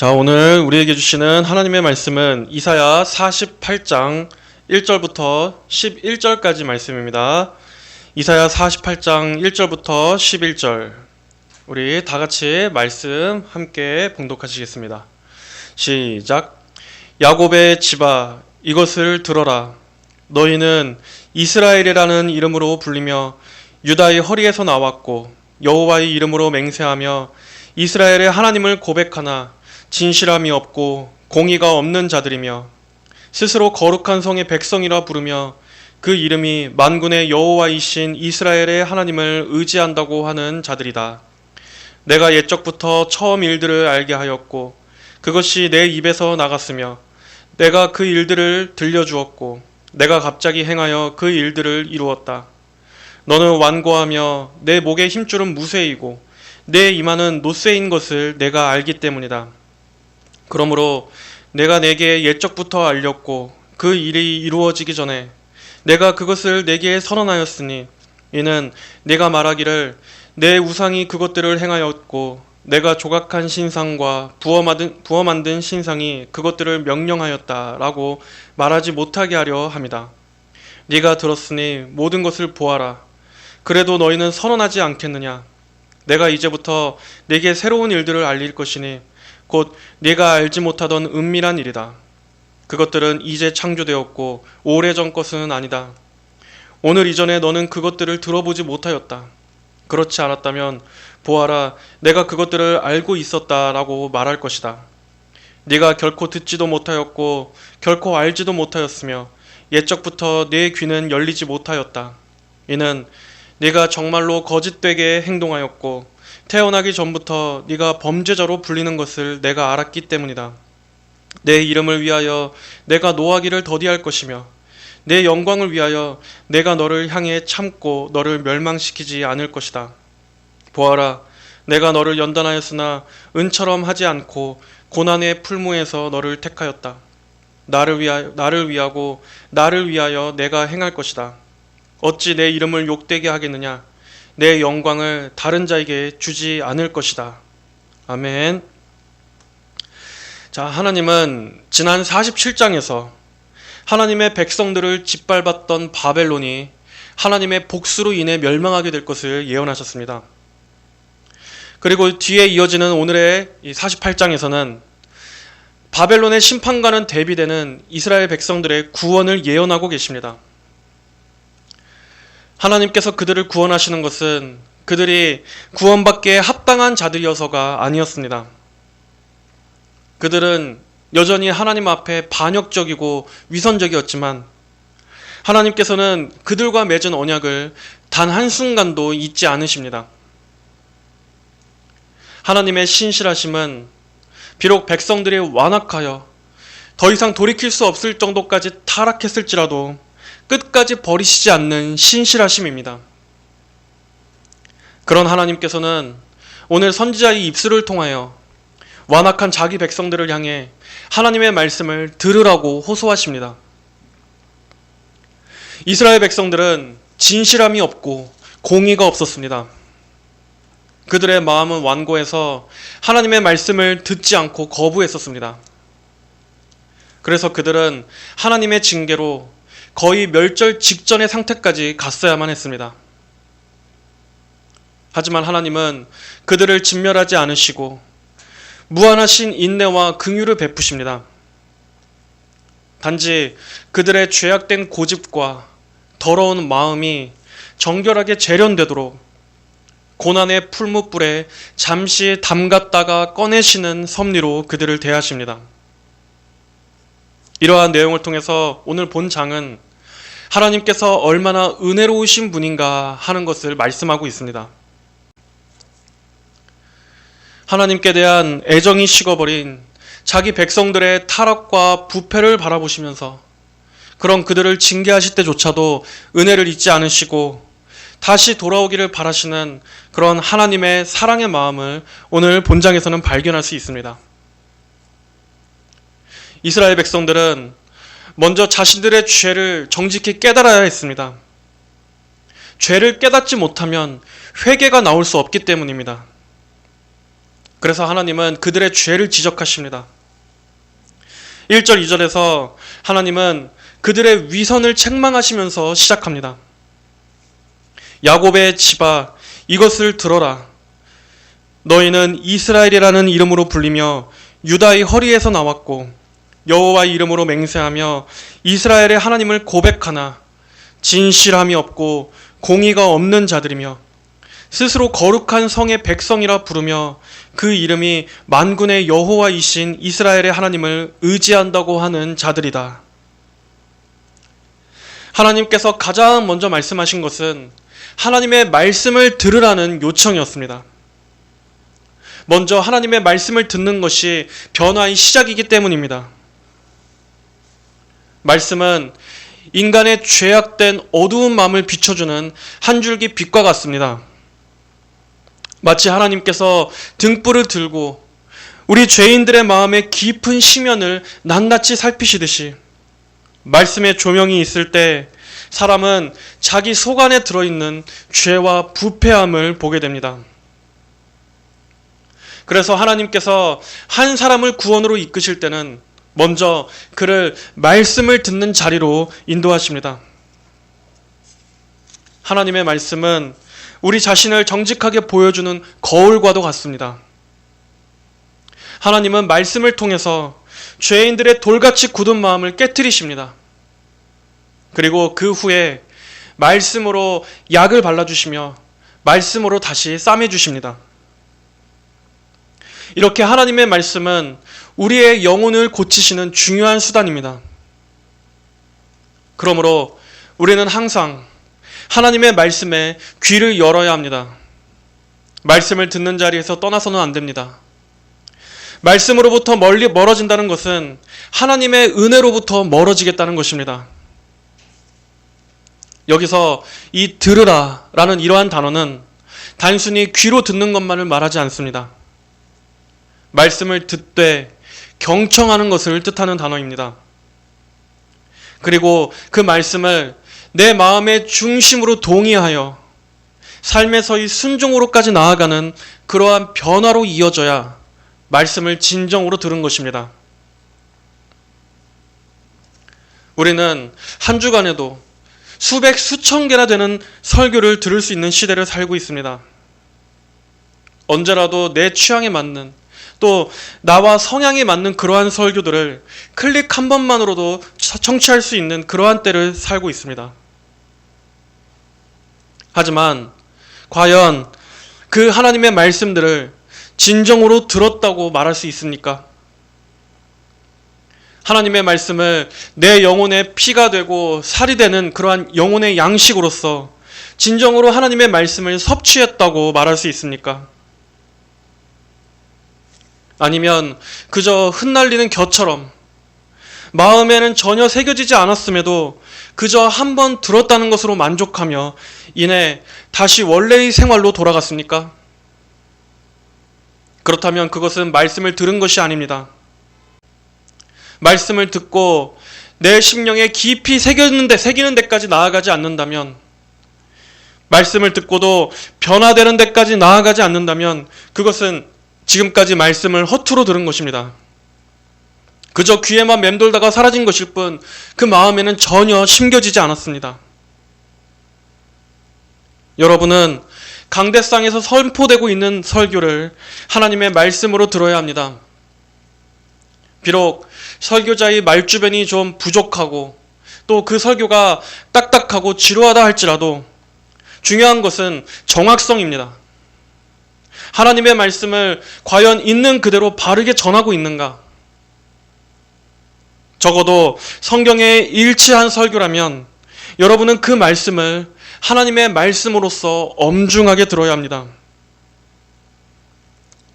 자, 오늘 우리에게 주시는 하나님의 말씀은 이사야 48장 1절부터 11절까지 말씀입니다. 이사야 48장 1절부터 11절. 우리 다 같이 말씀 함께 봉독하시겠습니다. 시작. 야곱의 집아, 이것을 들어라. 너희는 이스라엘이라는 이름으로 불리며 유다의 허리에서 나왔고 여호와의 이름으로 맹세하며 이스라엘의 하나님을 고백하나 진실함이 없고 공의가 없는 자들이며 스스로 거룩한 성의 백성이라 부르며 그 이름이 만군의 여호와이신 이스라엘의 하나님을 의지한다고 하는 자들이다. 내가 옛적부터 처음 일들을 알게 하였고 그것이 내 입에서 나갔으며 내가 그 일들을 들려주었고 내가 갑자기 행하여 그 일들을 이루었다. 너는 완고하며 내 목의 힘줄은 무쇠이고 내 이마는 노쇠인 것을 내가 알기 때문이다. 그러므로 내가 내게 옛적부터 알렸고 그 일이 이루어지기 전에 내가 그것을 내게 선언하였으니 이는 내가 말하기를 내 우상이 그것들을 행하였고 내가 조각한 신상과 부어 만든 신상이 그것들을 명령하였다라고 말하지 못하게 하려 함이다. 네가 들었으니 모든 것을 보아라. 그래도 너희는 선언하지 않겠느냐? 내가 이제부터 네게 새로운 일들을 알릴 것이니 곧 네가 알지 못하던 은밀한 일이다. 그것들은 이제 창조되었고 오래전 것은 아니다. 오늘 이전에 너는 그것들을 들어보지 못하였다. 그렇지 않았다면 보아라, 내가 그것들을 알고 있었다라고 말할 것이다. 네가 결코 듣지도 못하였고 결코 알지도 못하였으며 옛적부터 네 귀는 열리지 못하였다. 이는 네가 정말로 거짓되게 행동하였고 태어나기 전부터 네가 범죄자로 불리는 것을 내가 알았기 때문이다. 내 이름을 위하여 내가 노하기를 더디할 것이며 내 영광을 위하여 내가 너를 향해 참고 너를 멸망시키지 않을 것이다. 보아라, 내가 너를 연단하였으나 은처럼 하지 않고 고난의 풀무에서 너를 택하였다. 나를 위하고 나를 위하여 내가 행할 것이다. 어찌 내 이름을 욕되게 하겠느냐? 내 영광을 다른 자에게 주지 않을 것이다. 아멘. 자, 하나님은 지난 47장에서 하나님의 백성들을 짓밟았던 바벨론이 하나님의 복수로 인해 멸망하게 될 것을 예언하셨습니다. 그리고 뒤에 이어지는 오늘의 48장에서는 바벨론의 심판과는 대비되는 이스라엘 백성들의 구원을 예언하고 계십니다. 하나님께서 그들을 구원하시는 것은 그들이 구원받기에 합당한 자들이어서가 아니었습니다. 그들은 여전히 하나님 앞에 반역적이고 위선적이었지만 하나님께서는 그들과 맺은 언약을 단 한순간도 잊지 않으십니다. 하나님의 신실하심은 비록 백성들이 완악하여 더 이상 돌이킬 수 없을 정도까지 타락했을지라도 끝까지 버리시지 않는 신실하심입니다. 그런 하나님께서는 오늘 선지자의 입술을 통하여 완악한 자기 백성들을 향해 하나님의 말씀을 들으라고 호소하십니다. 이스라엘 백성들은 진실함이 없고 공의가 없었습니다. 그들의 마음은 완고해서 하나님의 말씀을 듣지 않고 거부했었습니다. 그래서 그들은 하나님의 징계로 거의 멸절 직전의 상태까지 갔어야만 했습니다. 하지만 하나님은 그들을 진멸하지 않으시고 무한하신 인내와 긍휼을 베푸십니다. 단지 그들의 죄악된 고집과 더러운 마음이 정결하게 재련되도록 고난의 풀무불에 잠시 담갔다가 꺼내시는 섭리로 그들을 대하십니다. 이러한 내용을 통해서 오늘 본장은 하나님께서 얼마나 은혜로우신 분인가 하는 것을 말씀하고 있습니다. 하나님께 대한 애정이 식어버린 자기 백성들의 타락과 부패를 바라보시면서 그런 그들을 징계하실 때조차도 은혜를 잊지 않으시고 다시 돌아오기를 바라시는 그런 하나님의 사랑의 마음을 오늘 본장에서는 발견할 수 있습니다. 이스라엘 백성들은 먼저 자신들의 죄를 정직히 깨달아야 했습니다. 죄를 깨닫지 못하면 회개가 나올 수 없기 때문입니다. 그래서 하나님은 그들의 죄를 지적하십니다. 1절, 2절에서 하나님은 그들의 위선을 책망하시면서 시작합니다. 야곱의 집아, 이것을 들어라. 너희는 이스라엘이라는 이름으로 불리며 유다의 허리에서 나왔고 여호와의 이름으로 맹세하며 이스라엘의 하나님을 고백하나 진실함이 없고 공의가 없는 자들이며 스스로 거룩한 성의 백성이라 부르며 그 이름이 만군의 여호와이신 이스라엘의 하나님을 의지한다고 하는 자들이다. 하나님께서 가장 먼저 말씀하신 것은 하나님의 말씀을 들으라는 요청이었습니다. 먼저 하나님의 말씀을 듣는 것이 변화의 시작이기 때문입니다. 말씀은 인간의 죄악된 어두운 마음을 비춰주는 한 줄기 빛과 같습니다. 마치 하나님께서 등불을 들고 우리 죄인들의 마음의 깊은 심연을 낱낱이 살피시듯이 말씀의 조명이 있을 때 사람은 자기 속 안에 들어있는 죄와 부패함을 보게 됩니다. 그래서 하나님께서 한 사람을 구원으로 이끄실 때는 먼저 그를 말씀을 듣는 자리로 인도하십니다. 하나님의 말씀은 우리 자신을 정직하게 보여주는 거울과도 같습니다. 하나님은 말씀을 통해서 죄인들의 돌같이 굳은 마음을 깨트리십니다. 그리고 그 후에 말씀으로 약을 발라주시며 말씀으로 다시 싸매주십니다. 이렇게 하나님의 말씀은 우리의 영혼을 고치시는 중요한 수단입니다. 그러므로 우리는 항상 하나님의 말씀에 귀를 열어야 합니다. 말씀을 듣는 자리에서 떠나서는 안 됩니다. 말씀으로부터 멀리 멀어진다는 것은 하나님의 은혜로부터 멀어지겠다는 것입니다. 여기서 이 들으라 라는 이러한 단어는 단순히 귀로 듣는 것만을 말하지 않습니다. 말씀을 듣되 경청하는 것을 뜻하는 단어입니다. 그리고 그 말씀을 내 마음의 중심으로 동의하여 삶에서의 순종으로까지 나아가는 그러한 변화로 이어져야 말씀을 진정으로 들은 것입니다. 우리는 한 주간에도 수백 수천 개나 되는 설교를 들을 수 있는 시대를 살고 있습니다. 언제라도 내 취향에 맞는 또 나와 성향에 맞는 그러한 설교들을 클릭 한 번만으로도 청취할 수 있는 그러한 때를 살고 있습니다. 하지만 과연 그 하나님의 말씀들을 진정으로 들었다고 말할 수 있습니까? 하나님의 말씀을 내 영혼의 피가 되고 살이 되는 그러한 영혼의 양식으로서 진정으로 하나님의 말씀을 섭취했다고 말할 수 있습니까? 아니면 그저 흩날리는 겨처럼 마음에는 전혀 새겨지지 않았음에도 그저 한 번 들었다는 것으로 만족하며 이내 다시 원래의 생활로 돌아갔습니까? 그렇다면 그것은 말씀을 들은 것이 아닙니다. 말씀을 듣고 내 심령에 깊이 새기는 데까지 나아가지 않는다면, 말씀을 듣고도 변화되는 데까지 나아가지 않는다면 그것은 지금까지 말씀을 허투루 들은 것입니다. 그저 귀에만 맴돌다가 사라진 것일 뿐 그 마음에는 전혀 심겨지지 않았습니다. 여러분은 강대상에서 선포되고 있는 설교를 하나님의 말씀으로 들어야 합니다. 비록 설교자의 말주변이 좀 부족하고 또 그 설교가 딱딱하고 지루하다 할지라도 중요한 것은 정확성입니다. 하나님의 말씀을 과연 있는 그대로 바르게 전하고 있는가? 적어도 성경에 일치한 설교라면 여러분은 그 말씀을 하나님의 말씀으로서 엄중하게 들어야 합니다.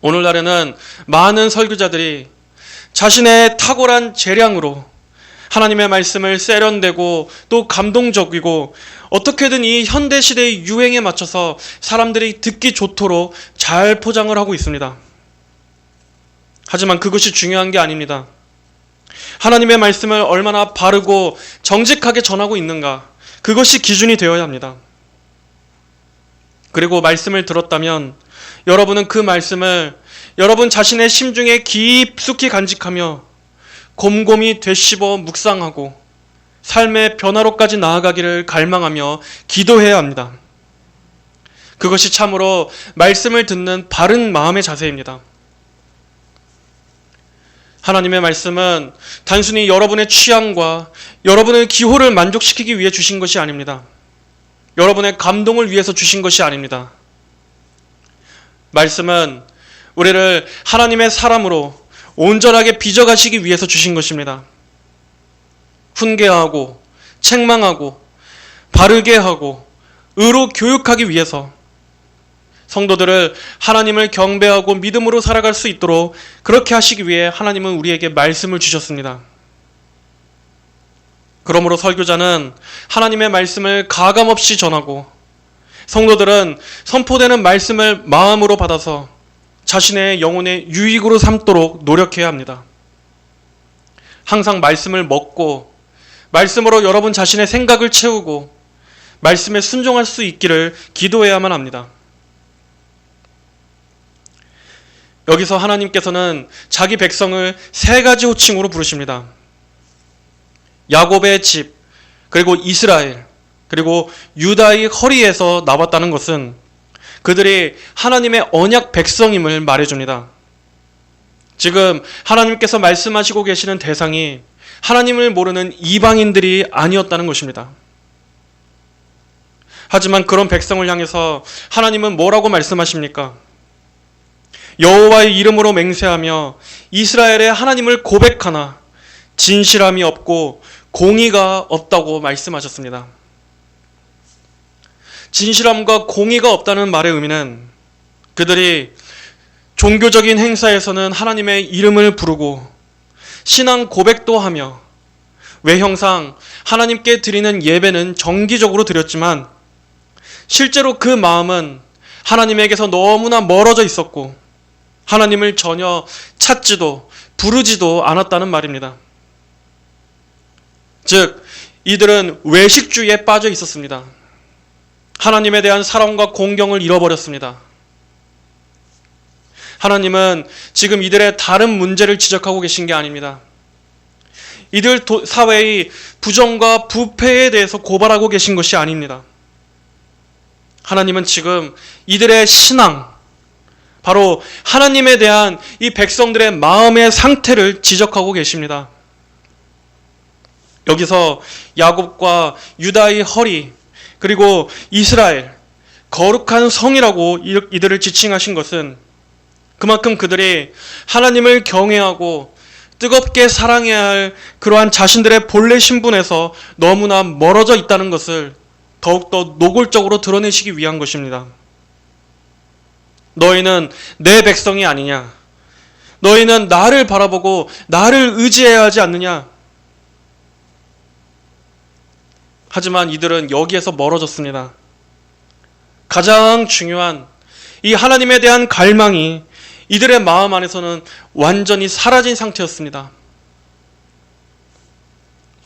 오늘날에는 많은 설교자들이 자신의 탁월한 재량으로 하나님의 말씀을 세련되고 또 감동적이고 어떻게든 이 현대시대의 유행에 맞춰서 사람들이 듣기 좋도록 잘 포장을 하고 있습니다. 하지만 그것이 중요한 게 아닙니다. 하나님의 말씀을 얼마나 바르고 정직하게 전하고 있는가, 그것이 기준이 되어야 합니다. 그리고 말씀을 들었다면 여러분은 그 말씀을 여러분 자신의 심중에 깊숙이 간직하며 곰곰이 되씹어 묵상하고 삶의 변화로까지 나아가기를 갈망하며 기도해야 합니다. 그것이 참으로 말씀을 듣는 바른 마음의 자세입니다. 하나님의 말씀은 단순히 여러분의 취향과 여러분의 기호를 만족시키기 위해 주신 것이 아닙니다. 여러분의 감동을 위해서 주신 것이 아닙니다. 말씀은 우리를 하나님의 사람으로 온전하게 빚어가시기 위해서 주신 것입니다. 훈계하고 책망하고 바르게 하고 의로 교육하기 위해서 성도들을 하나님을 경배하고 믿음으로 살아갈 수 있도록 그렇게 하시기 위해 하나님은 우리에게 말씀을 주셨습니다. 그러므로 설교자는 하나님의 말씀을 가감없이 전하고 성도들은 선포되는 말씀을 마음으로 받아서 자신의 영혼의 유익으로 삼도록 노력해야 합니다. 항상 말씀을 먹고 말씀으로 여러분 자신의 생각을 채우고 말씀에 순종할 수 있기를 기도해야만 합니다. 여기서 하나님께서는 자기 백성을 세 가지 호칭으로 부르십니다. 야곱의 집, 그리고 이스라엘, 그리고 유다의 허리에서 나왔다는 것은 그들이 하나님의 언약 백성임을 말해줍니다. 지금 하나님께서 말씀하시고 계시는 대상이 하나님을 모르는 이방인들이 아니었다는 것입니다. 하지만 그런 백성을 향해서 하나님은 뭐라고 말씀하십니까? 여호와의 이름으로 맹세하며 이스라엘의 하나님을 고백하나 진실함이 없고 공의가 없다고 말씀하셨습니다. 진실함과 공의가 없다는 말의 의미는 그들이 종교적인 행사에서는 하나님의 이름을 부르고 신앙 고백도 하며 외형상 하나님께 드리는 예배는 정기적으로 드렸지만 실제로 그 마음은 하나님에게서 너무나 멀어져 있었고 하나님을 전혀 찾지도 부르지도 않았다는 말입니다. 즉, 이들은 외식주의에 빠져 있었습니다. 하나님에 대한 사랑과 공경을 잃어버렸습니다. 하나님은 지금 이들의 다른 문제를 지적하고 계신 게 아닙니다. 이들 사회의 부정과 부패에 대해서 고발하고 계신 것이 아닙니다. 하나님은 지금 이들의 신앙, 바로 하나님에 대한 이 백성들의 마음의 상태를 지적하고 계십니다. 여기서 야곱과 유다의 허리, 그리고 이스라엘, 거룩한 성이라고 이들을 지칭하신 것은 그만큼 그들이 하나님을 경외하고 뜨겁게 사랑해야 할 그러한 자신들의 본래 신분에서 너무나 멀어져 있다는 것을 더욱더 노골적으로 드러내시기 위한 것입니다. 너희는 내 백성이 아니냐? 너희는 나를 바라보고 나를 의지해야 하지 않느냐? 하지만 이들은 여기에서 멀어졌습니다. 가장 중요한 이 하나님에 대한 갈망이 이들의 마음 안에서는 완전히 사라진 상태였습니다.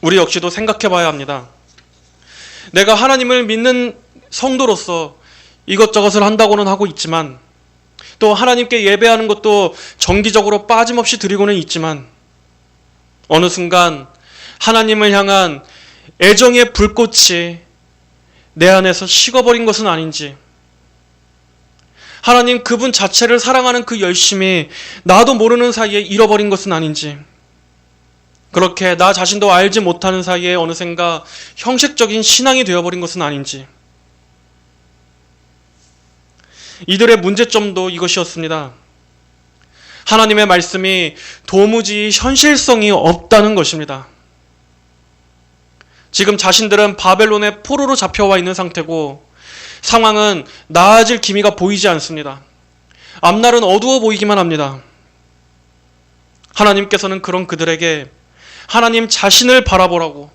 우리 역시도 생각해 봐야 합니다. 내가 하나님을 믿는 성도로서 이것저것을 한다고는 하고 있지만 또 하나님께 예배하는 것도 정기적으로 빠짐없이 드리고는 있지만 어느 순간 하나님을 향한 애정의 불꽃이 내 안에서 식어버린 것은 아닌지, 하나님 그분 자체를 사랑하는 그 열심이 나도 모르는 사이에 잃어버린 것은 아닌지, 그렇게 나 자신도 알지 못하는 사이에 어느샌가 형식적인 신앙이 되어버린 것은 아닌지. 이들의 문제점도 이것이었습니다. 하나님의 말씀이 도무지 현실성이 없다는 것입니다. 지금 자신들은 바벨론의 포로로 잡혀와 있는 상태고 상황은 나아질 기미가 보이지 않습니다. 앞날은 어두워 보이기만 합니다. 하나님께서는 그런 그들에게 하나님 자신을 바라보라고,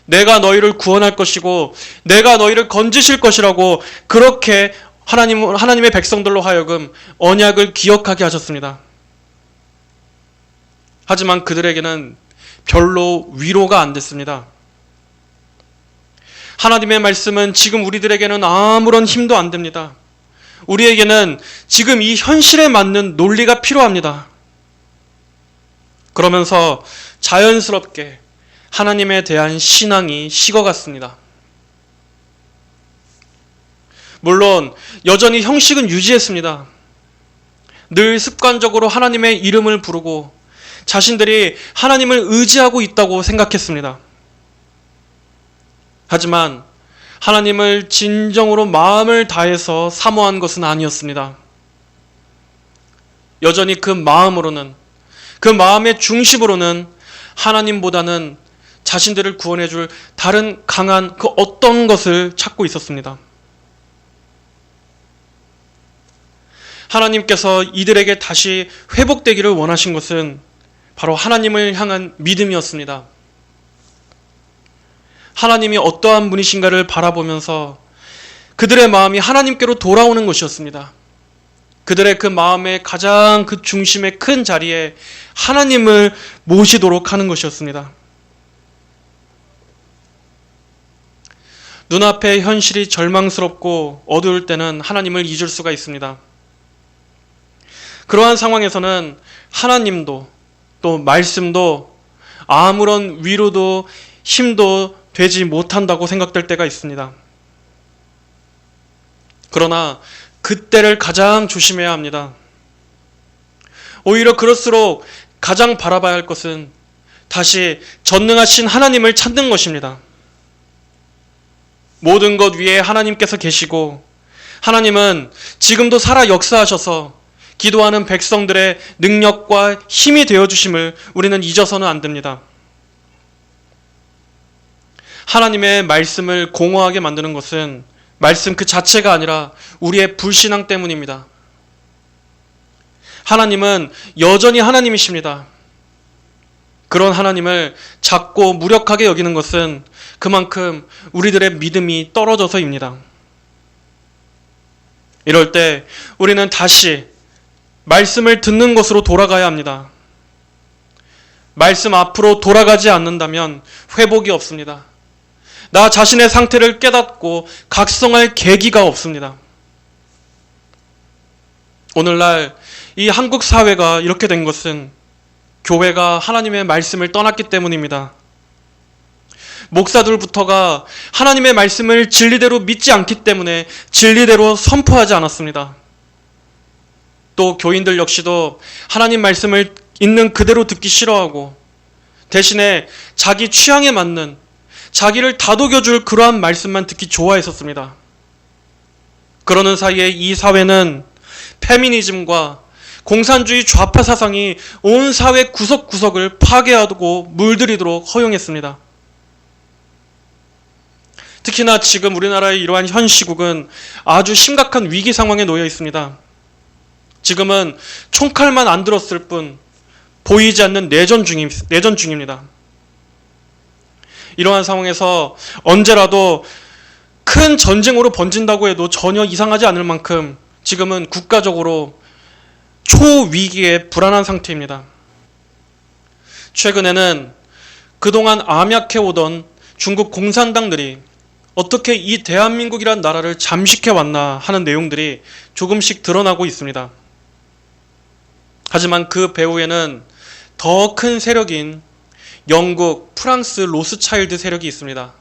내가 너희를 구원할 것이고 내가 너희를 건지실 것이라고 그렇게 하나님의 백성들로 하여금 언약을 기억하게 하셨습니다. 하지만 그들에게는 별로 위로가 안 됐습니다. 하나님의 말씀은 지금 우리들에게는 아무런 힘도 안 됩니다. 우리에게는 지금 이 현실에 맞는 논리가 필요합니다. 그러면서 자연스럽게 하나님에 대한 신앙이 식어갔습니다. 물론 여전히 형식은 유지했습니다. 늘 습관적으로 하나님의 이름을 부르고 자신들이 하나님을 의지하고 있다고 생각했습니다. 하지만 하나님을 진정으로 마음을 다해서 사모한 것은 아니었습니다. 여전히 그 마음으로는, 그 마음의 중심으로는 하나님보다는 자신들을 구원해 줄 다른 강한 그 어떤 것을 찾고 있었습니다. 하나님께서 이들에게 다시 회복되기를 원하신 것은 바로 하나님을 향한 믿음이었습니다. 하나님이 어떠한 분이신가를 바라보면서 그들의 마음이 하나님께로 돌아오는 것이었습니다. 그들의 그 마음의 가장 그 중심의 큰 자리에 하나님을 모시도록 하는 것이었습니다. 눈앞의 현실이 절망스럽고 어두울 때는 하나님을 잊을 수가 있습니다. 그러한 상황에서는 하나님도 또 말씀도 아무런 위로도 힘도 되지 못한다고 생각될 때가 있습니다. 그러나 그때를 가장 조심해야 합니다. 오히려 그럴수록 가장 바라봐야 할 것은 다시 전능하신 하나님을 찾는 것입니다. 모든 것 위에 하나님께서 계시고 하나님은 지금도 살아 역사하셔서 기도하는 백성들의 능력과 힘이 되어주심을 우리는 잊어서는 안 됩니다. 하나님의 말씀을 공허하게 만드는 것은 말씀 그 자체가 아니라 우리의 불신앙 때문입니다. 하나님은 여전히 하나님이십니다. 그런 하나님을 작고 무력하게 여기는 것은 그만큼 우리들의 믿음이 떨어져서입니다. 이럴 때 우리는 다시 말씀을 듣는 것으로 돌아가야 합니다. 말씀 앞으로 돌아가지 않는다면 회복이 없습니다. 나 자신의 상태를 깨닫고 각성할 계기가 없습니다. 오늘날 이 한국 사회가 이렇게 된 것은 교회가 하나님의 말씀을 떠났기 때문입니다. 목사들부터가 하나님의 말씀을 진리대로 믿지 않기 때문에 진리대로 선포하지 않았습니다. 또 교인들 역시도 하나님 말씀을 있는 그대로 듣기 싫어하고 대신에 자기 취향에 맞는 자기를 다독여줄 그러한 말씀만 듣기 좋아했었습니다. 그러는 사이에 이 사회는 페미니즘과 공산주의 좌파 사상이 온 사회 구석구석을 파괴하고 물들이도록 허용했습니다. 특히나 지금 우리나라의 이러한 현 시국은 아주 심각한 위기 상황에 놓여 있습니다. 지금은 총칼만 안 들었을 뿐 보이지 않는 내전 중입니다. 이러한 상황에서 언제라도 큰 전쟁으로 번진다고 해도 전혀 이상하지 않을 만큼 지금은 국가적으로 초위기의 불안한 상태입니다. 최근에는 그동안 암약해오던 중국 공산당들이 어떻게 이 대한민국이란 나라를 잠식해왔나 하는 내용들이 조금씩 드러나고 있습니다. 하지만 그 배후에는 더 큰 세력인 영국, 프랑스 로스차일드 세력이 있습니다.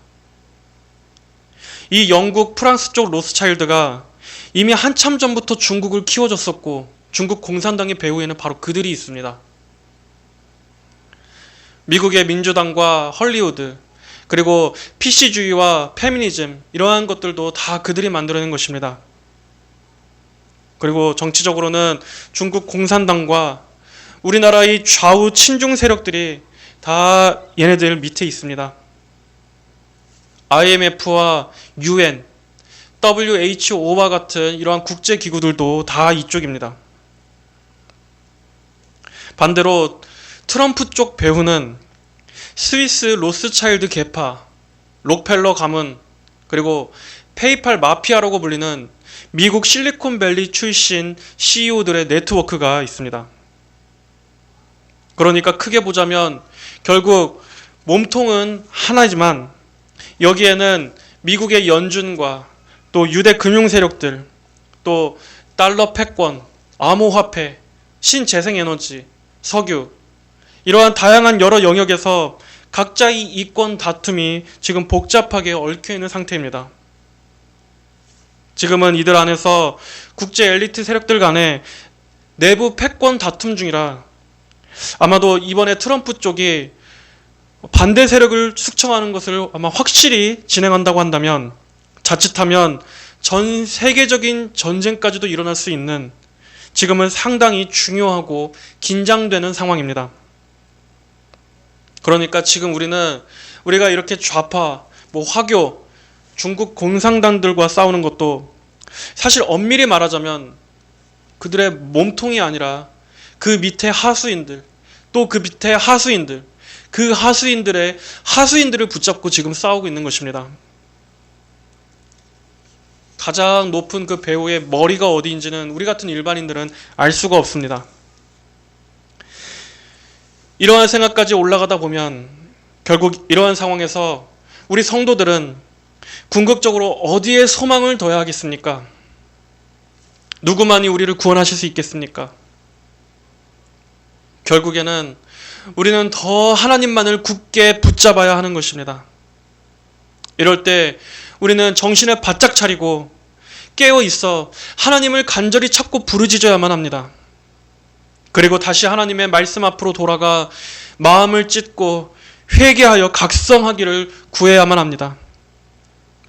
이 영국, 프랑스 쪽 로스차일드가 이미 한참 전부터 중국을 키워줬었고 중국 공산당의 배후에는 바로 그들이 있습니다. 미국의 민주당과 헐리우드, 그리고 PC주의와 페미니즘 이러한 것들도 다 그들이 만들어낸 것입니다. 그리고 정치적으로는 중국 공산당과 우리나라의 좌우 친중 세력들이 다 얘네들 밑에 있습니다. IMF와 UN, WHO와 같은 이러한 국제기구들도 다 이쪽입니다. 반대로 트럼프 쪽 배후는 스위스 로스차일드 계파, 록펠러 가문, 그리고 페이팔 마피아라고 불리는 미국 실리콘밸리 출신 CEO들의 네트워크가 있습니다. 그러니까 크게 보자면 결국 몸통은 하나지만 여기에는 미국의 연준과 또 유대 금융 세력들, 또 달러 패권, 암호화폐, 신재생에너지, 석유, 이러한 다양한 여러 영역에서 각자의 이권 다툼이 지금 복잡하게 얽혀있는 상태입니다. 지금은 이들 안에서 국제 엘리트 세력들 간의 내부 패권 다툼 중이라 아마도 이번에 트럼프 쪽이 반대 세력을 숙청하는 것을 아마 확실히 진행한다고 한다면 자칫하면 전 세계적인 전쟁까지도 일어날 수 있는 지금은 상당히 중요하고 긴장되는 상황입니다. 그러니까 지금 우리가 이렇게 좌파, 화교, 중국 공산당들과 싸우는 것도 사실 엄밀히 말하자면 그들의 몸통이 아니라 그 밑에 하수인들, 또 그 밑에 하수인들, 그 하수인들을 붙잡고 지금 싸우고 있는 것입니다. 가장 높은 그 배우의 머리가 어디인지는 우리 같은 일반인들은 알 수가 없습니다. 이러한 생각까지 올라가다 보면 결국 이러한 상황에서 우리 성도들은 궁극적으로 어디에 소망을 둬야 하겠습니까? 누구만이 우리를 구원하실 수 있겠습니까? 결국에는 우리는 더 하나님만을 굳게 붙잡아야 하는 것입니다. 이럴 때 우리는 정신을 바짝 차리고 깨어 있어 하나님을 간절히 찾고 부르짖어야만 합니다. 그리고 다시 하나님의 말씀 앞으로 돌아가 마음을 찢고 회개하여 각성하기를 구해야만 합니다.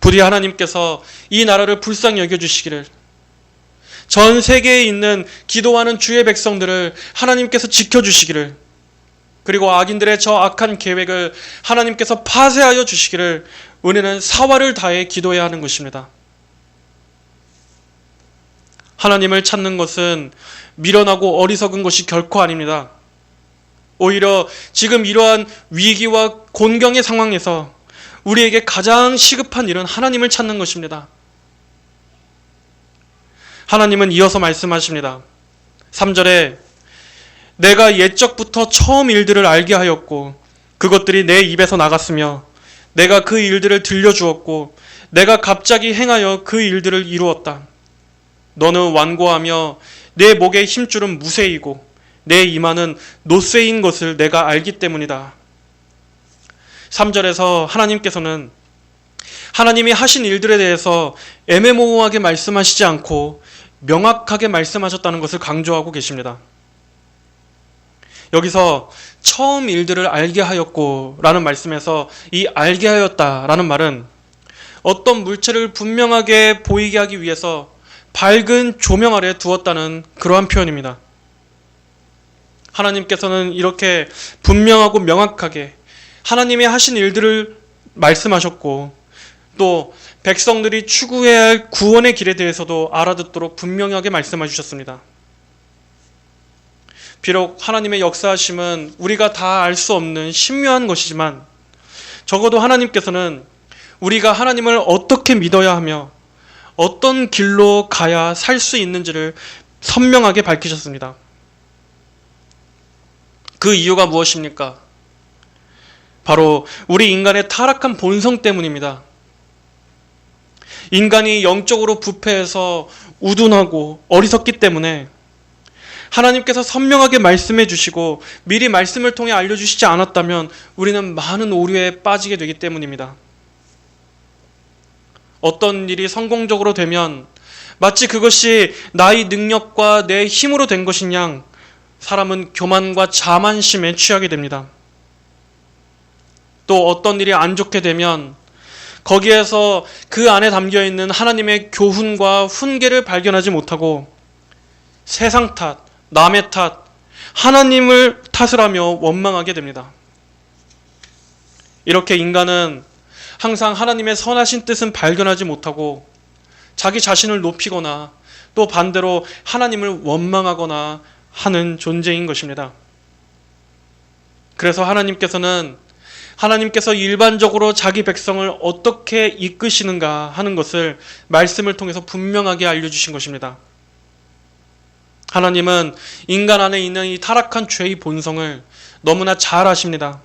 부디 하나님께서 이 나라를 불쌍히 여겨주시기를, 전 세계에 있는 기도하는 주의 백성들을 하나님께서 지켜주시기를, 그리고 악인들의 저 악한 계획을 하나님께서 파쇄하여 주시기를 우리는 사활을 다해 기도해야 하는 것입니다. 하나님을 찾는 것은 미련하고 어리석은 것이 결코 아닙니다. 오히려 지금 이러한 위기와 곤경의 상황에서 우리에게 가장 시급한 일은 하나님을 찾는 것입니다. 하나님은 이어서 말씀하십니다. 3절에 내가 옛적부터 처음 일들을 알게 하였고 그것들이 내 입에서 나갔으며 내가 그 일들을 들려주었고 내가 갑자기 행하여 그 일들을 이루었다. 너는 완고하며 내 목의 힘줄은 무쇠이고 내 이마는 노쇠인 것을 내가 알기 때문이다. 3절에서 하나님께서는 하나님이 하신 일들에 대해서 애매모호하게 말씀하시지 않고 명확하게 말씀하셨다는 것을 강조하고 계십니다. 여기서 처음 일들을 알게 하였고 라는 말씀에서 이 알게 하였다 라는 말은 어떤 물체를 분명하게 보이게 하기 위해서 밝은 조명 아래 두었다는 그러한 표현입니다. 하나님께서는 이렇게 분명하고 명확하게 하나님의 하신 일들을 말씀하셨고 또 백성들이 추구해야 할 구원의 길에 대해서도 알아듣도록 분명하게 말씀해 주셨습니다. 비록 하나님의 역사하심은 우리가 다 알 수 없는 신묘한 것이지만 적어도 하나님께서는 우리가 하나님을 어떻게 믿어야 하며 어떤 길로 가야 살 수 있는지를 선명하게 밝히셨습니다. 그 이유가 무엇입니까? 바로 우리 인간의 타락한 본성 때문입니다. 인간이 영적으로 부패해서 우둔하고 어리석기 때문에 하나님께서 선명하게 말씀해 주시고 미리 말씀을 통해 알려주시지 않았다면 우리는 많은 오류에 빠지게 되기 때문입니다. 어떤 일이 성공적으로 되면 마치 그것이 나의 능력과 내 힘으로 된 것인 양 사람은 교만과 자만심에 취하게 됩니다. 또 어떤 일이 안 좋게 되면 거기에서 그 안에 담겨있는 하나님의 교훈과 훈계를 발견하지 못하고 세상 탓, 남의 탓, 하나님을 탓을 하며 원망하게 됩니다. 이렇게 인간은 항상 하나님의 선하신 뜻은 발견하지 못하고 자기 자신을 높이거나 또 반대로 하나님을 원망하거나 하는 존재인 것입니다. 그래서 하나님께서 일반적으로 자기 백성을 어떻게 이끄시는가 하는 것을 말씀을 통해서 분명하게 알려주신 것입니다. 하나님은 인간 안에 있는 이 타락한 죄의 본성을 너무나 잘 아십니다.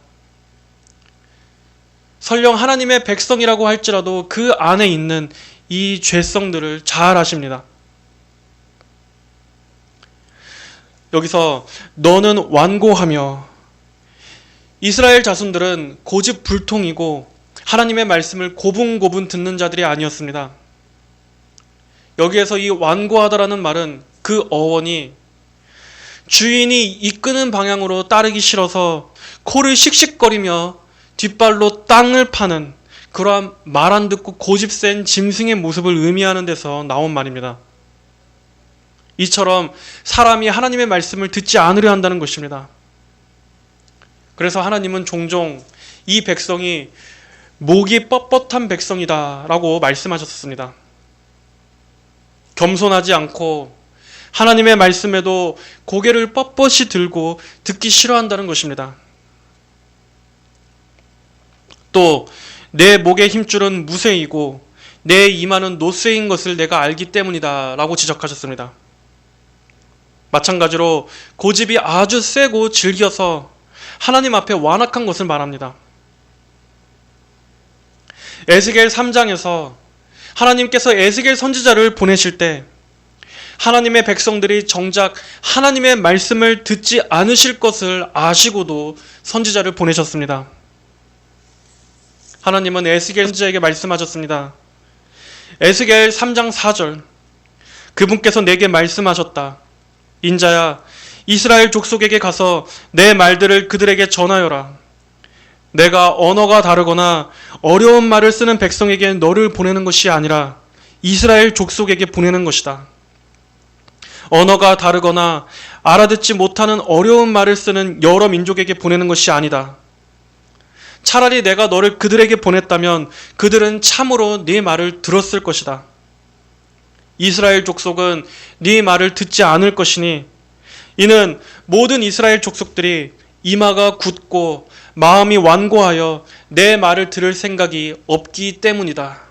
설령 하나님의 백성이라고 할지라도 그 안에 있는 이 죄성들을 잘 아십니다. 여기서 너는 완고하며, 이스라엘 자손들은 고집불통이고 하나님의 말씀을 고분고분 듣는 자들이 아니었습니다. 여기에서 이 완고하다라는 말은 그 어원이 주인이 이끄는 방향으로 따르기 싫어서 코를 씩씩거리며 뒷발로 땅을 파는 그러한 말 안 듣고 고집센 짐승의 모습을 의미하는 데서 나온 말입니다. 이처럼 사람이 하나님의 말씀을 듣지 않으려 한다는 것입니다. 그래서 하나님은 종종 이 백성이 목이 뻣뻣한 백성이다 라고 말씀하셨습니다. 겸손하지 않고 하나님의 말씀에도 고개를 뻣뻣이 들고 듣기 싫어한다는 것입니다. 또 내 목의 힘줄은 무쇠이고 내 이마는 노쇠인 것을 내가 알기 때문이다 라고 지적하셨습니다. 마찬가지로 고집이 아주 세고 질겨서 하나님 앞에 완악한 것을 말합니다. 에스겔 3장에서 하나님께서 에스겔 선지자를 보내실 때 하나님의 백성들이 정작 하나님의 말씀을 듣지 않으실 것을 아시고도 선지자를 보내셨습니다. 하나님은 에스겔 선지자에게 말씀하셨습니다. 에스겔 3장 4절, 그분께서 내게 말씀하셨다. 인자야, 이스라엘 족속에게 가서 내 말들을 그들에게 전하여라. 내가 언어가 다르거나 어려운 말을 쓰는 백성에게 너를 보내는 것이 아니라 이스라엘 족속에게 보내는 것이다. 언어가 다르거나 알아듣지 못하는 어려운 말을 쓰는 여러 민족에게 보내는 것이 아니다. 차라리 내가 너를 그들에게 보냈다면 그들은 참으로 네 말을 들었을 것이다. 이스라엘 족속은 네 말을 듣지 않을 것이니 이는 모든 이스라엘 족속들이 이마가 굳고 마음이 완고하여 내 말을 들을 생각이 없기 때문이다.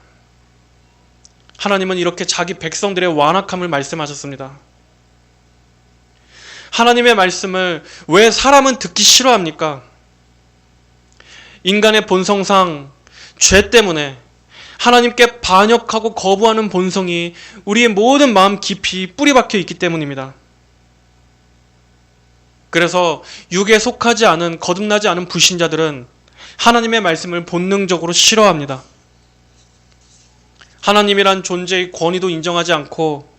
하나님은 이렇게 자기 백성들의 완악함을 말씀하셨습니다. 하나님의 말씀을 왜 사람은 듣기 싫어합니까? 인간의 본성상 죄 때문에 하나님께 반역하고 거부하는 본성이 우리의 모든 마음 깊이 뿌리박혀 있기 때문입니다. 그래서 육에 속하지 않은 거듭나지 않은 불신자들은 하나님의 말씀을 본능적으로 싫어합니다. 하나님이란 존재의 권위도 인정하지 않고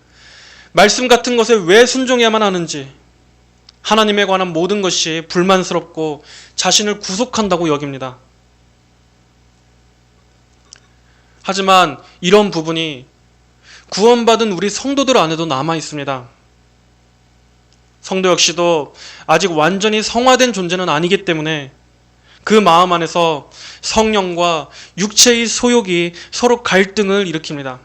말씀 같은 것에 왜 순종해야만 하는지, 하나님에 관한 모든 것이 불만스럽고 자신을 구속한다고 여깁니다. 하지만 이런 부분이 구원받은 우리 성도들 안에도 남아 있습니다. 성도 역시도 아직 완전히 성화된 존재는 아니기 때문에 그 마음 안에서 성령과 육체의 소욕이 서로 갈등을 일으킵니다.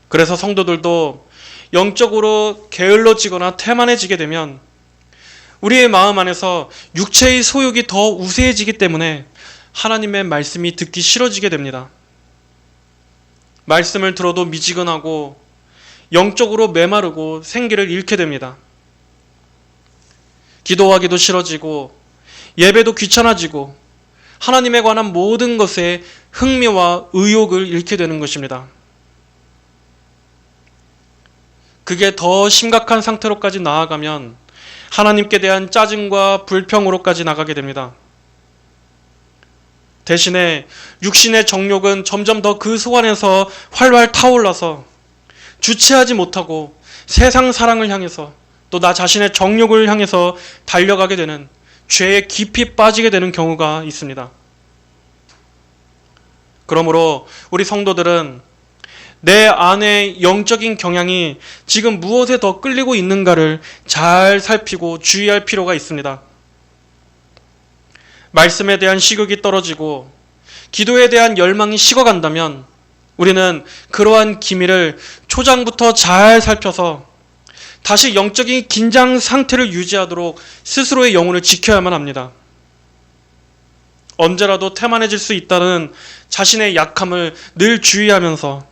그래서 성도들도 영적으로 게을러지거나 태만해지게 되면 우리의 마음 안에서 육체의 소욕이 더 우세해지기 때문에 하나님의 말씀이 듣기 싫어지게 됩니다. 말씀을 들어도 미지근하고 영적으로 메마르고 생기를 잃게 됩니다. 기도하기도 싫어지고 예배도 귀찮아지고 하나님에 관한 모든 것에 흥미와 의욕을 잃게 되는 것입니다. 그게 더 심각한 상태로까지 나아가면 하나님께 대한 짜증과 불평으로까지 나가게 됩니다. 대신에 육신의 정욕은 점점 더 그 속 안에서 활활 타올라서 주체하지 못하고 세상 사랑을 향해서 또 나 자신의 정욕을 향해서 달려가게 되는 죄에 깊이 빠지게 되는 경우가 있습니다. 그러므로 우리 성도들은 내 안의 영적인 경향이 지금 무엇에 더 끌리고 있는가를 잘 살피고 주의할 필요가 있습니다. 말씀에 대한 식욕이 떨어지고 기도에 대한 열망이 식어간다면 우리는 그러한 기미를 초장부터 잘 살펴서 다시 영적인 긴장 상태를 유지하도록 스스로의 영혼을 지켜야만 합니다. 언제라도 태만해질 수 있다는 자신의 약함을 늘 주의하면서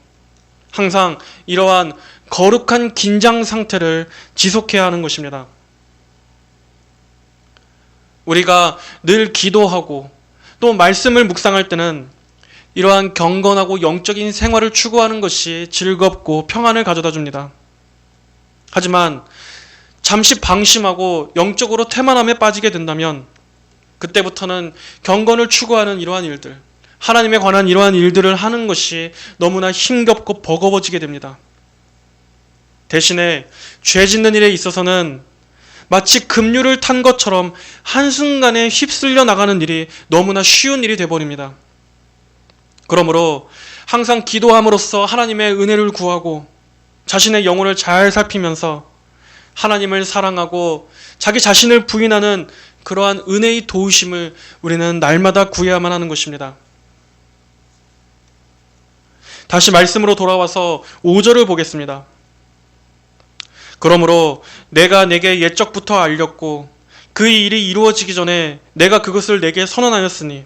항상 이러한 거룩한 긴장 상태를 지속해야 하는 것입니다. 우리가 늘 기도하고 또 말씀을 묵상할 때는 이러한 경건하고 영적인 생활을 추구하는 것이 즐겁고 평안을 가져다 줍니다. 하지만 잠시 방심하고 영적으로 태만함에 빠지게 된다면 그때부터는 경건을 추구하는 이러한 일들, 하나님에 관한 이러한 일들을 하는 것이 너무나 힘겹고 버거워지게 됩니다. 대신에 죄 짓는 일에 있어서는 마치 급류를 탄 것처럼 한순간에 휩쓸려 나가는 일이 너무나 쉬운 일이 되어버립니다. 그러므로 항상 기도함으로써 하나님의 은혜를 구하고 자신의 영혼을 잘 살피면서 하나님을 사랑하고 자기 자신을 부인하는 그러한 은혜의 도우심을 우리는 날마다 구해야만 하는 것입니다. 다시 말씀으로 돌아와서 5절을 보겠습니다. 그러므로 내가 내게 옛적부터 알렸고 그 일이 이루어지기 전에 내가 그것을 내게 선언하였으니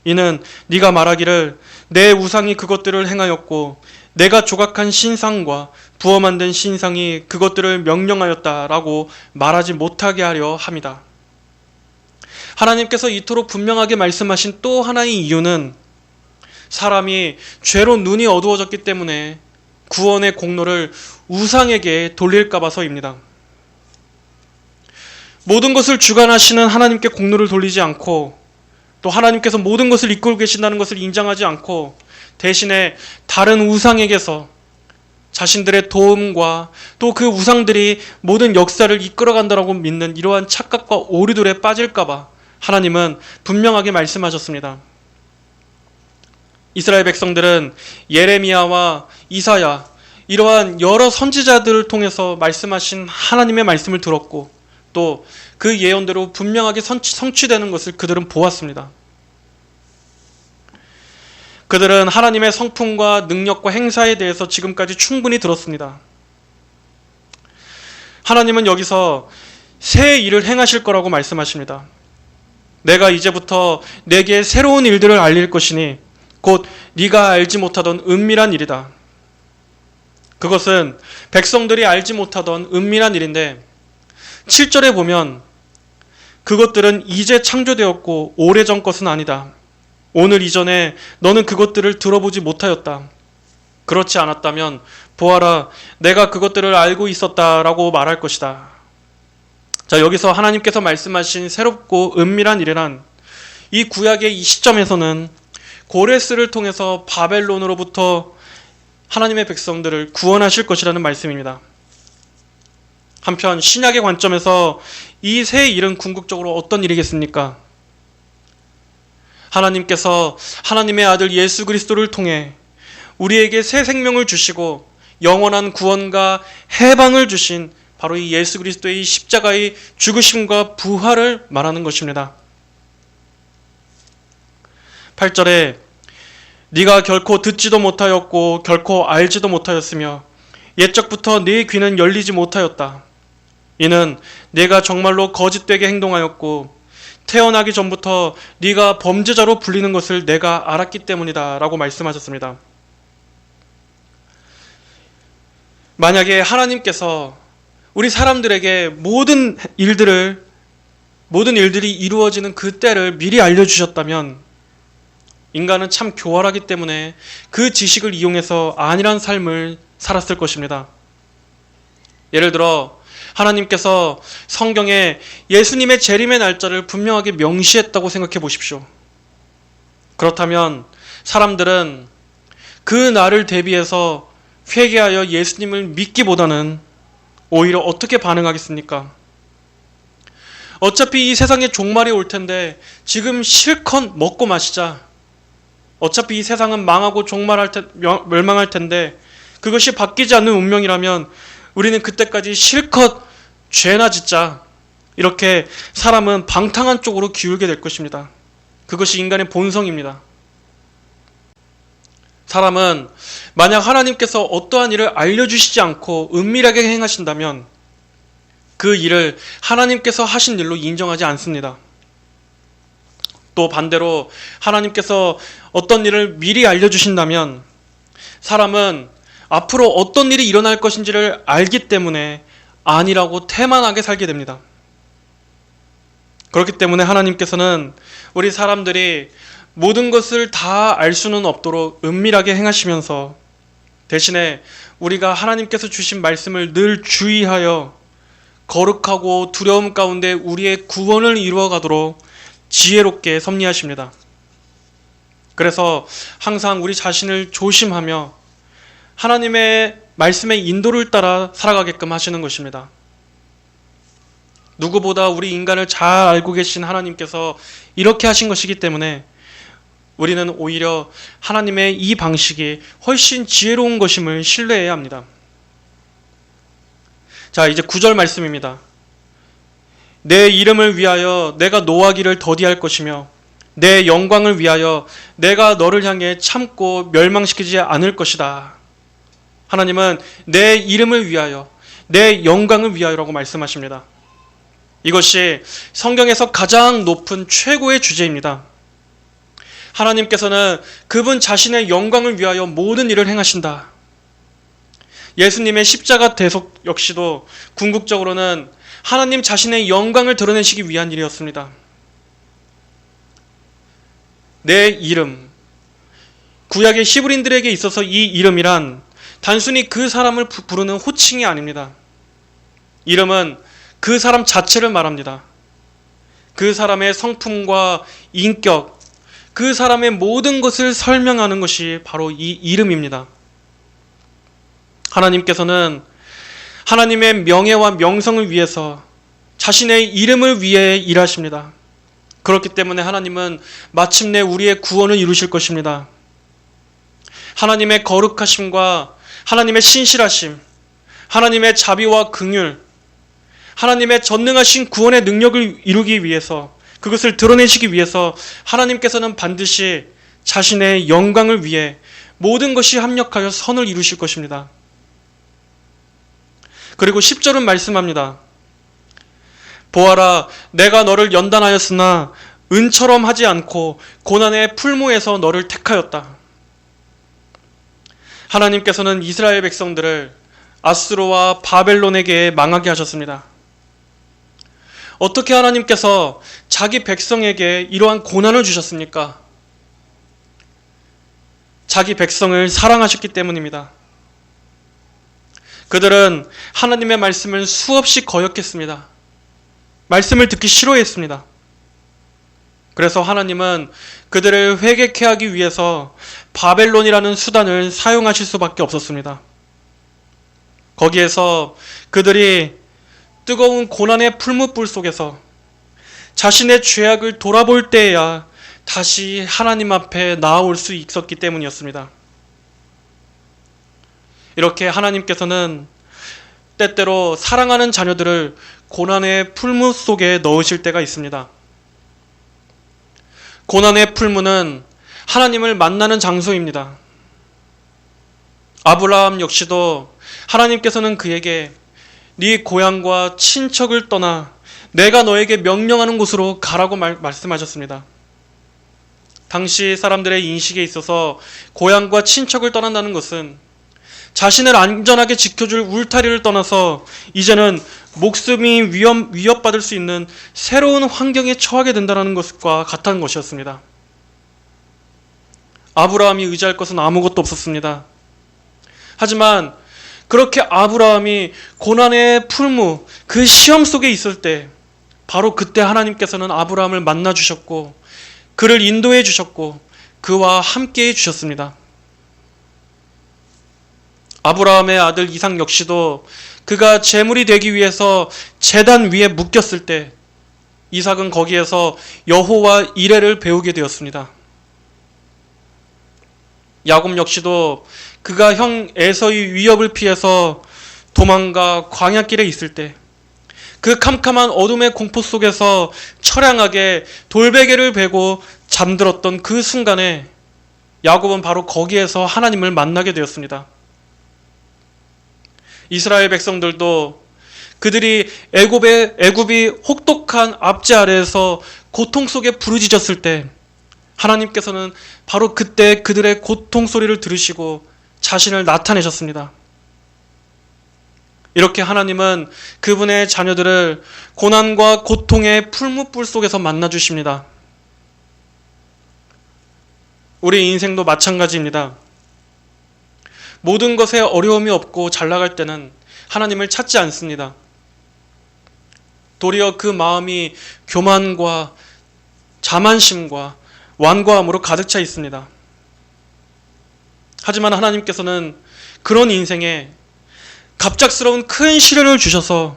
이는 네가 말하기를 내 우상이 그것들을 행하였고 내가 조각한 신상과 부어 만든 신상이 그것들을 명령하였다라고 말하지 못하게 하려 함이다. 하나님께서 이토록 분명하게 말씀하신 또 하나의 이유는 사람이 죄로 눈이 어두워졌기 때문에 구원의 공로를 우상에게 돌릴까 봐서입니다. 모든 것을 주관하시는 하나님께 공로를 돌리지 않고 또 하나님께서 모든 것을 이끌고 계신다는 것을 인정하지 않고 대신에 다른 우상에게서 자신들의 도움과 또 그 우상들이 모든 역사를 이끌어간다라고 믿는 이러한 착각과 오류들에 빠질까 봐 하나님은 분명하게 말씀하셨습니다. 이스라엘 백성들은 예레미야와 이사야 이러한 여러 선지자들을 통해서 말씀하신 하나님의 말씀을 들었고 또 그 예언대로 분명하게 성취되는 것을 그들은 보았습니다. 그들은 하나님의 성품과 능력과 행사에 대해서 지금까지 충분히 들었습니다. 하나님은 여기서 새 일을 행하실 거라고 말씀하십니다. 내가 이제부터 내게 새로운 일들을 알릴 것이니 곧 네가 알지 못하던 은밀한 일이다. 그것은 백성들이 알지 못하던 은밀한 일인데 7절에 보면 그것들은 이제 창조되었고 오래전 것은 아니다. 오늘 이전에 너는 그것들을 들어보지 못하였다. 그렇지 않았다면 보아라 내가 그것들을 알고 있었다라고 말할 것이다. 자, 여기서 하나님께서 말씀하신 새롭고 은밀한 일이란 이 구약의 이 시점에서는 고레스를 통해서 바벨론으로부터 하나님의 백성들을 구원하실 것이라는 말씀입니다. 한편 신약의 관점에서 이 새 일은 궁극적으로 어떤 일이겠습니까? 하나님께서 하나님의 아들 예수 그리스도를 통해 우리에게 새 생명을 주시고 영원한 구원과 해방을 주신 바로 이 예수 그리스도의 십자가의 죽으심과 부활을 말하는 것입니다. 8절에 네가 결코 듣지도 못하였고 결코 알지도 못하였으며 옛적부터 네 귀는 열리지 못하였다. 이는 네가 정말로 거짓되게 행동하였고 태어나기 전부터 네가 범죄자로 불리는 것을 내가 알았기 때문이다 라고 말씀하셨습니다. 만약에 하나님께서 우리 사람들에게 모든 일들이 이루어지는 그 때를 미리 알려주셨다면 인간은 참 교활하기 때문에 그 지식을 이용해서 안일한 삶을 살았을 것입니다. 예를 들어 하나님께서 성경에 예수님의 재림의 날짜를 분명하게 명시했다고 생각해 보십시오. 그렇다면 사람들은 그 날을 대비해서 회개하여 예수님을 믿기보다는 오히려 어떻게 반응하겠습니까? 어차피 이 세상에 종말이 올 텐데 지금 실컷 먹고 마시자. 어차피 이 세상은 망하고 멸망할 텐데 그것이 바뀌지 않는 운명이라면 우리는 그때까지 실컷 죄나 짓자. 이렇게 사람은 방탕한 쪽으로 기울게 될 것입니다. 그것이 인간의 본성입니다. 사람은 만약 하나님께서 어떠한 일을 알려주시지 않고 은밀하게 행하신다면 그 일을 하나님께서 하신 일로 인정하지 않습니다. 또 반대로 하나님께서 어떤 일을 미리 알려주신다면 사람은 앞으로 어떤 일이 일어날 것인지를 알기 때문에 아니라고 태만하게 살게 됩니다. 그렇기 때문에 하나님께서는 우리 사람들이 모든 것을 다 알 수는 없도록 은밀하게 행하시면서 대신에 우리가 하나님께서 주신 말씀을 늘 주의하여 거룩하고 두려움 가운데 우리의 구원을 이루어가도록 지혜롭게 섭리하십니다. 그래서 항상 우리 자신을 조심하며 하나님의 말씀의 인도를 따라 살아가게끔 하시는 것입니다. 누구보다 우리 인간을 잘 알고 계신 하나님께서 이렇게 하신 것이기 때문에 우리는 오히려 하나님의 이 방식이 훨씬 지혜로운 것임을 신뢰해야 합니다. 자, 이제 9절 말씀입니다. 내 이름을 위하여 내가 노하기를 더디할 것이며 내 영광을 위하여 내가 너를 향해 참고 멸망시키지 않을 것이다. 하나님은 내 이름을 위하여 내 영광을 위하여라고 말씀하십니다. 이것이 성경에서 가장 높은 최고의 주제입니다. 하나님께서는 그분 자신의 영광을 위하여 모든 일을 행하신다. 예수님의 십자가 대속 역시도 궁극적으로는 하나님 자신의 영광을 드러내시기 위한 일이었습니다. 내 이름, 구약의 히브리인들에게 있어서 이 이름이란 단순히 그 사람을 부르는 호칭이 아닙니다. 이름은 그 사람 자체를 말합니다. 그 사람의 성품과 인격, 그 사람의 모든 것을 설명하는 것이 바로 이 이름입니다. 하나님께서는 하나님의 명예와 명성을 위해서 자신의 이름을 위해 일하십니다. 그렇기 때문에 하나님은 마침내 우리의 구원을 이루실 것입니다. 하나님의 거룩하심과 하나님의 신실하심, 하나님의 자비와 긍휼, 하나님의 전능하신 구원의 능력을 이루기 위해서, 그것을 드러내시기 위해서 하나님께서는 반드시 자신의 영광을 위해 모든 것이 합력하여 선을 이루실 것입니다. 그리고 10절은 말씀합니다. 보아라, 내가 너를 연단하였으나 은처럼 하지 않고 고난의 풀무에서 너를 택하였다. 하나님께서는 이스라엘 백성들을 아수르와 바벨론에게 망하게 하셨습니다. 어떻게 하나님께서 자기 백성에게 이러한 고난을 주셨습니까? 자기 백성을 사랑하셨기 때문입니다. 그들은 하나님의 말씀을 수없이 거역했습니다. 말씀을 듣기 싫어했습니다. 그래서 하나님은 그들을 회개케 하기 위해서 바벨론이라는 수단을 사용하실 수밖에 없었습니다. 거기에서 그들이 뜨거운 고난의 풀무불 속에서 자신의 죄악을 돌아볼 때에야 다시 하나님 앞에 나아올 수 있었기 때문이었습니다. 이렇게 하나님께서는 때때로 사랑하는 자녀들을 고난의 풀무 속에 넣으실 때가 있습니다. 고난의 풀무는 하나님을 만나는 장소입니다. 아브라함 역시도 하나님께서는 그에게 네 고향과 친척을 떠나 내가 너에게 명령하는 곳으로 가라고 말씀하셨습니다. 당시 사람들의 인식에 있어서 고향과 친척을 떠난다는 것은 자신을 안전하게 지켜줄 울타리를 떠나서 이제는 목숨이 위협받을 수 있는 새로운 환경에 처하게 된다는 것과 같은 것이었습니다. 아브라함이 의지할 것은 아무것도 없었습니다. 하지만 그렇게 아브라함이 고난의 풀무, 그 시험 속에 있을 때 바로 그때 하나님께서는 아브라함을 만나 주셨고 그를 인도해 주셨고 그와 함께 해 주셨습니다. 아브라함의 아들 이삭 역시도 그가 제물이 되기 위해서 제단 위에 묶였을 때 이삭은 거기에서 여호와 이레를 배우게 되었습니다. 야곱 역시도 그가 형 에서의 위협을 피해서 도망가 광야길에 있을 때 그 캄캄한 어둠의 공포 속에서 처량하게 돌베개를 베고 잠들었던 그 순간에 야곱은 바로 거기에서 하나님을 만나게 되었습니다. 이스라엘 백성들도 그들이 애굽이 혹독한 압제 아래에서 고통 속에 부르짖었을 때 하나님께서는 바로 그때 그들의 고통 소리를 들으시고 자신을 나타내셨습니다. 이렇게 하나님은 그분의 자녀들을 고난과 고통의 풀무불 속에서 만나 주십니다. 우리 인생도 마찬가지입니다. 모든 것에 어려움이 없고 잘 나갈 때는 하나님을 찾지 않습니다. 도리어 그 마음이 교만과 자만심과 완고함으로 가득 차 있습니다. 하지만 하나님께서는 그런 인생에 갑작스러운 큰 시련을 주셔서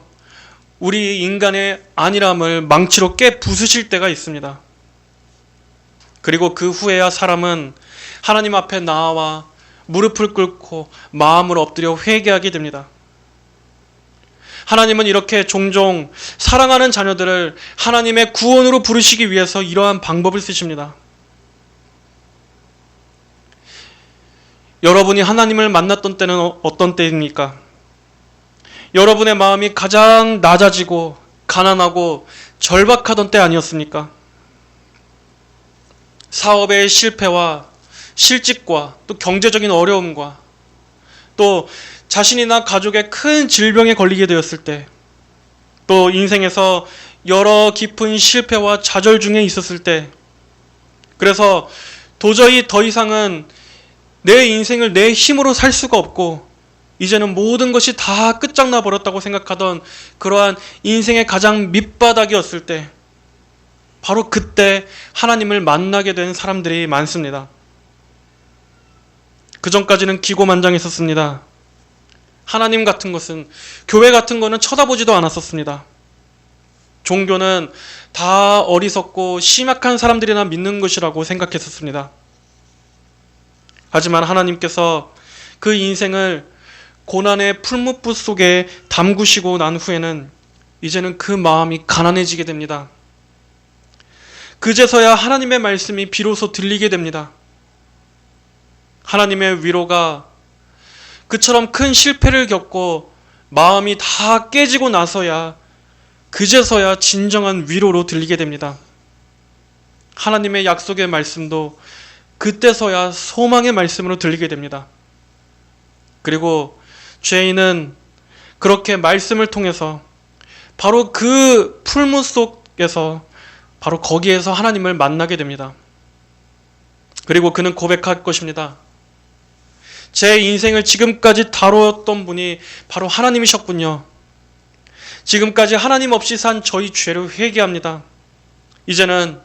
우리 인간의 안일함을 망치로 깨 부수실 때가 있습니다. 그리고 그 후에야 사람은 하나님 앞에 나와 무릎을 꿇고 마음을 엎드려 회개하게 됩니다. 하나님은 이렇게 종종 사랑하는 자녀들을 하나님의 구원으로 부르시기 위해서 이러한 방법을 쓰십니다. 여러분이 하나님을 만났던 때는 어떤 때입니까? 여러분의 마음이 가장 낮아지고 가난하고 절박하던 때 아니었습니까? 사업의 실패와 실직과 또 경제적인 어려움과 또 자신이나 가족의 큰 질병에 걸리게 되었을 때, 또 인생에서 여러 깊은 실패와 좌절 중에 있었을 때, 그래서 도저히 더 이상은 내 인생을 내 힘으로 살 수가 없고 이제는 모든 것이 다 끝장나 버렸다고 생각하던 그러한 인생의 가장 밑바닥이었을 때, 바로 그때 하나님을 만나게 된 사람들이 많습니다. 그 전까지는 기고만장했었습니다. 하나님 같은 것은, 교회 같은 거는 쳐다보지도 않았었습니다. 종교는 다 어리석고 심약한 사람들이나 믿는 것이라고 생각했었습니다. 하지만 하나님께서 그 인생을 고난의 풀무불 속에 담그시고 난 후에는 이제는 그 마음이 가난해지게 됩니다. 그제서야 하나님의 말씀이 비로소 들리게 됩니다. 하나님의 위로가 그처럼 큰 실패를 겪고 마음이 다 깨지고 나서야, 그제서야 진정한 위로로 들리게 됩니다. 하나님의 약속의 말씀도 그때서야 소망의 말씀으로 들리게 됩니다. 그리고 죄인은 그렇게 말씀을 통해서 바로 그 풀무 속에서, 바로 거기에서 하나님을 만나게 됩니다. 그리고 그는 고백할 것입니다. 제 인생을 지금까지 다루었던 분이 바로 하나님이셨군요. 지금까지 하나님 없이 산 저희 죄를 회개합니다. 이제는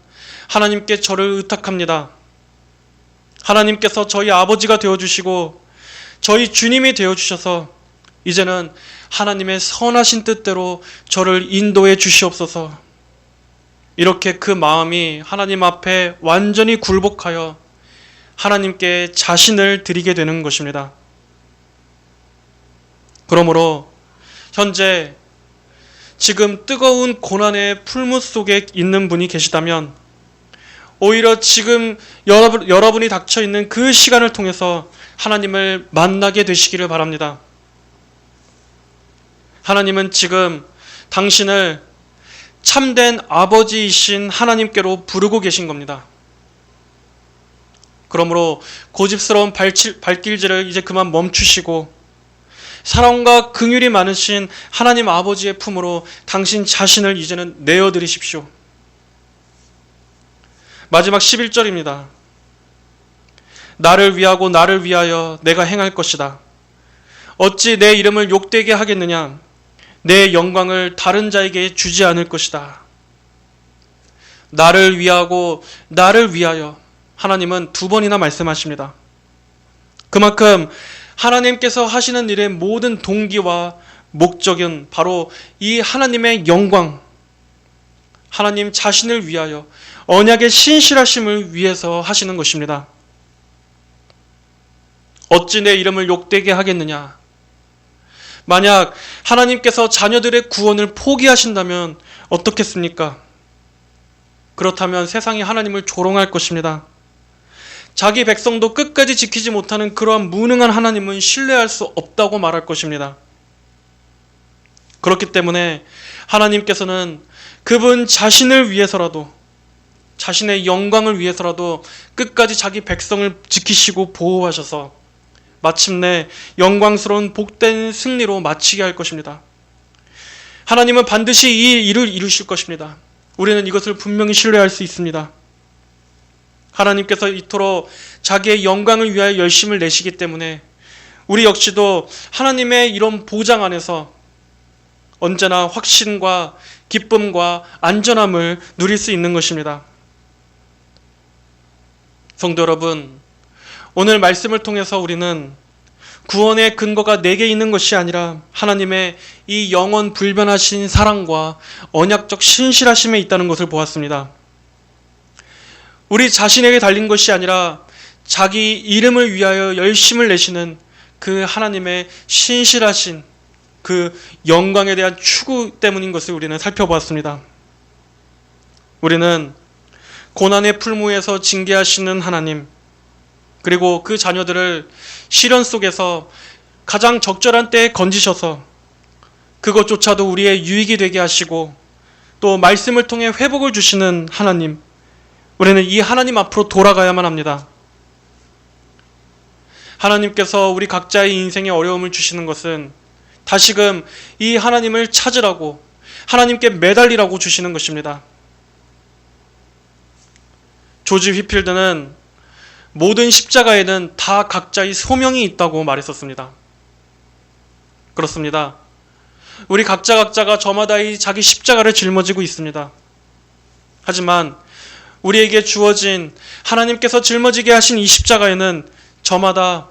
하나님께 저를 의탁합니다. 하나님께서 저희 아버지가 되어주시고 저희 주님이 되어주셔서 이제는 하나님의 선하신 뜻대로 저를 인도해 주시옵소서. 이렇게 그 마음이 하나님 앞에 완전히 굴복하여 하나님께 자신을 드리게 되는 것입니다. 그러므로 현재 지금 뜨거운 고난의 풀무 속에 있는 분이 계시다면, 오히려 지금 여러분이 닥쳐있는 그 시간을 통해서 하나님을 만나게 되시기를 바랍니다. 하나님은 지금 당신을 참된 아버지이신 하나님께로 부르고 계신 겁니다. 그러므로 고집스러운 발길질을 이제 그만 멈추시고 사랑과 긍휼이 많으신 하나님 아버지의 품으로 당신 자신을 이제는 내어드리십시오. 마지막 11절입니다. 나를 위하고 나를 위하여 내가 행할 것이다. 어찌 내 이름을 욕되게 하겠느냐? 내 영광을 다른 자에게 주지 않을 것이다. 나를 위하고 나를 위하여, 하나님은 두 번이나 말씀하십니다. 그만큼 하나님께서 하시는 일의 모든 동기와 목적은 바로 이 하나님의 영광, 하나님 자신을 위하여 언약의 신실하심을 위해서 하시는 것입니다. 어찌 내 이름을 욕되게 하겠느냐? 만약 하나님께서 자녀들의 구원을 포기하신다면 어떻겠습니까? 그렇다면 세상이 하나님을 조롱할 것입니다. 자기 백성도 끝까지 지키지 못하는 그러한 무능한 하나님은 신뢰할 수 없다고 말할 것입니다. 그렇기 때문에 하나님께서는 그분 자신을 위해서라도, 자신의 영광을 위해서라도 끝까지 자기 백성을 지키시고 보호하셔서 마침내 영광스러운 복된 승리로 마치게 할 것입니다. 하나님은 반드시 이 일을 이루실 것입니다. 우리는 이것을 분명히 신뢰할 수 있습니다. 하나님께서 이토록 자기의 영광을 위하여 열심을 내시기 때문에 우리 역시도 하나님의 이런 보장 안에서 언제나 확신과 기쁨과 안전함을 누릴 수 있는 것입니다. 성도 여러분, 오늘 말씀을 통해서 우리는 구원의 근거가 내게 있는 것이 아니라 하나님의 이 영원 불변하신 사랑과 언약적 신실하심에 있다는 것을 보았습니다. 우리 자신에게 달린 것이 아니라 자기 이름을 위하여 열심을 내시는 그 하나님의 신실하신 그 영광에 대한 추구 때문인 것을 우리는 살펴보았습니다. 우리는 고난의 풀무에서 징계하시는 하나님, 그리고 그 자녀들을 시련 속에서 가장 적절한 때에 건지셔서 그것조차도 우리의 유익이 되게 하시고 또 말씀을 통해 회복을 주시는 하나님, 우리는 이 하나님 앞으로 돌아가야만 합니다. 하나님께서 우리 각자의 인생에 어려움을 주시는 것은 다시금 이 하나님을 찾으라고, 하나님께 매달리라고 주시는 것입니다. 조지 휘필드는 모든 십자가에는 다 각자의 소명이 있다고 말했었습니다. 그렇습니다. 우리 각자가 저마다의 자기 십자가를 짊어지고 있습니다. 하지만 우리에게 주어진 하나님께서 짊어지게 하신 이 십자가에는 저마다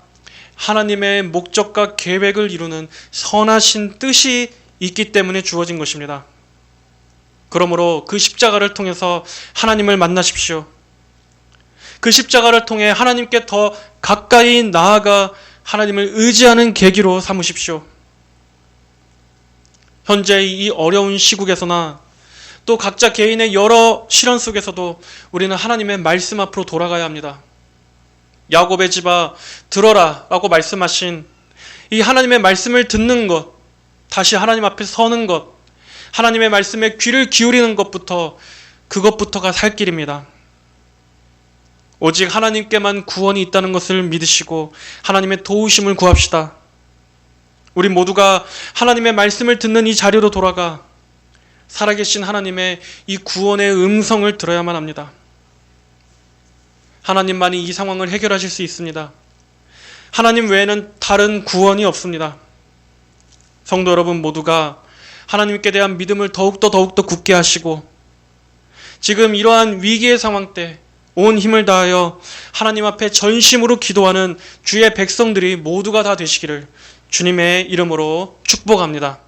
하나님의 목적과 계획을 이루는 선하신 뜻이 있기 때문에 주어진 것입니다. 그러므로 그 십자가를 통해서 하나님을 만나십시오. 그 십자가를 통해 하나님께 더 가까이 나아가 하나님을 의지하는 계기로 삼으십시오. 현재 이 어려운 시국에서나 또 각자 개인의 여러 시련 속에서도 우리는 하나님의 말씀 앞으로 돌아가야 합니다. 야곱의 집아 들어라 라고 말씀하신 이 하나님의 말씀을 듣는 것, 다시 하나님 앞에 서는 것, 하나님의 말씀에 귀를 기울이는 그것부터가 살 길입니다. 오직 하나님께만 구원이 있다는 것을 믿으시고 하나님의 도우심을 구합시다. 우리 모두가 하나님의 말씀을 듣는 이 자리로 돌아가 살아계신 하나님의 이 구원의 음성을 들어야만 합니다. 하나님만이 이 상황을 해결하실 수 있습니다. 하나님 외에는 다른 구원이 없습니다. 성도 여러분 모두가 하나님께 대한 믿음을 더욱더 굳게 하시고 지금 이러한 위기의 상황 때 온 힘을 다하여 하나님 앞에 전심으로 기도하는 주의 백성들이 모두가 다 되시기를 주님의 이름으로 축복합니다.